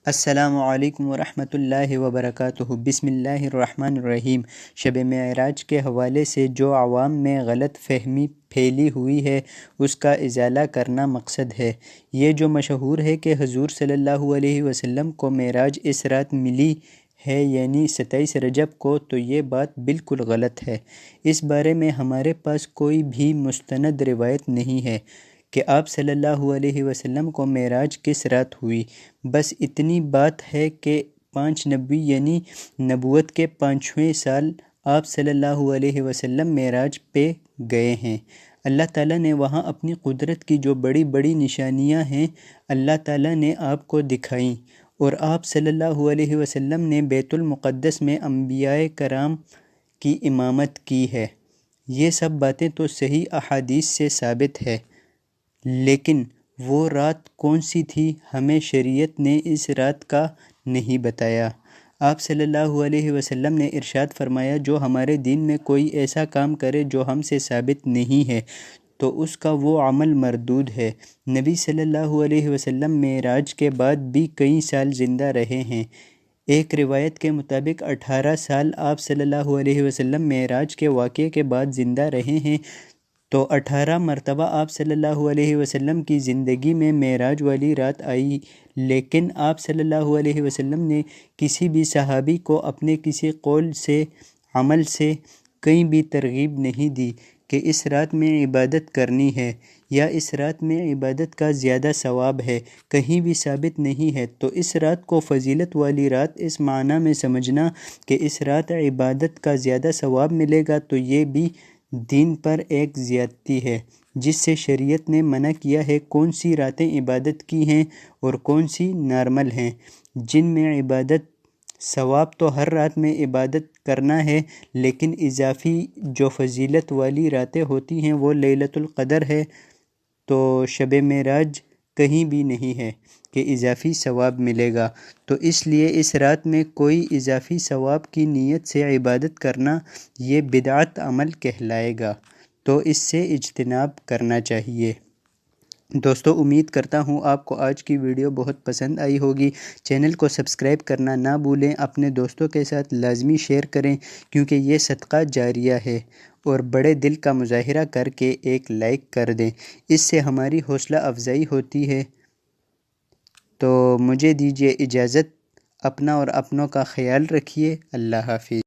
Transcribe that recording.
السلام علیکم ورحمۃ اللہ وبرکاتہ۔ بسم اللہ الرحمن الرحیم۔ شب معراج کے حوالے سے جو عوام میں غلط فہمی پھیلی ہوئی ہے اس کا ازالہ کرنا مقصد ہے۔ یہ جو مشہور ہے کہ حضور صلی اللہ علیہ وسلم کو معراج اس رات ملی ہے یعنی 27 رجب کو، تو یہ بات بالکل غلط ہے۔ اس بارے میں ہمارے پاس کوئی بھی مستند روایت نہیں ہے کہ آپ صلی اللہ علیہ وسلم کو معراج کس رات ہوئی۔ بس اتنی بات ہے کہ 5 نبی یعنی نبوت کے 5ویں سال آپ صلی اللہ علیہ وسلم معراج پہ گئے ہیں۔ اللہ تعالیٰ نے وہاں اپنی قدرت کی جو بڑی بڑی نشانیاں ہیں اللہ تعالیٰ نے آپ کو دکھائیں، اور آپ صلی اللہ علیہ وسلم نے بیت المقدس میں انبیاء کرام کی امامت کی ہے۔ یہ سب باتیں تو صحیح احادیث سے ثابت ہے، لیکن وہ رات کون سی تھی ہمیں شریعت نے اس رات کا نہیں بتایا۔ آپ صلی اللہ علیہ وسلم نے ارشاد فرمایا، جو ہمارے دین میں کوئی ایسا کام کرے جو ہم سے ثابت نہیں ہے تو اس کا وہ عمل مردود ہے۔ نبی صلی اللہ علیہ وسلم معراج کے بعد بھی کئی سال زندہ رہے ہیں۔ ایک روایت کے مطابق 18 سال آپ صلی اللہ علیہ وسلم معراج کے واقعے کے بعد زندہ رہے ہیں، تو 18 مرتبہ آپ صلی اللہ علیہ وسلم کی زندگی میں معراج والی رات آئی، لیکن آپ صلی اللہ علیہ وسلم نے کسی بھی صحابی کو اپنے کسی قول سے، عمل سے کہیں بھی ترغیب نہیں دی کہ اس رات میں عبادت کرنی ہے یا اس رات میں عبادت کا زیادہ ثواب ہے، کہیں بھی ثابت نہیں ہے۔ تو اس رات کو فضیلت والی رات اس معنی میں سمجھنا کہ اس رات عبادت کا زیادہ ثواب ملے گا، تو یہ بھی دین پر ایک زیادتی ہے جس سے شریعت نے منع کیا ہے۔ کون سی راتیں عبادت کی ہیں اور کون سی نارمل ہیں، جن میں عبادت ثواب تو ہر رات میں عبادت کرنا ہے، لیکن اضافی جو فضیلت والی راتیں ہوتی ہیں وہ لیلۃ القدر ہے، تو شب معراج کہیں بھی نہیں ہے کہ اضافی ثواب ملے گا۔ تو اس لیے اس رات میں کوئی اضافی ثواب کی نیت سے عبادت کرنا یہ بدعت عمل کہلائے گا، تو اس سے اجتناب کرنا چاہیے۔ دوستو، امید کرتا ہوں آپ کو آج کی ویڈیو بہت پسند آئی ہوگی۔ چینل کو سبسکرائب کرنا نہ بھولیں، اپنے دوستوں کے ساتھ لازمی شیئر کریں کیونکہ یہ صدقہ جاریہ ہے، اور بڑے دل کا مظاہرہ کر کے ایک لائک کر دیں، اس سے ہماری حوصلہ افزائی ہوتی ہے۔ تو مجھے دیجیے اجازت، اپنا اور اپنوں کا خیال رکھیے۔ اللہ حافظ۔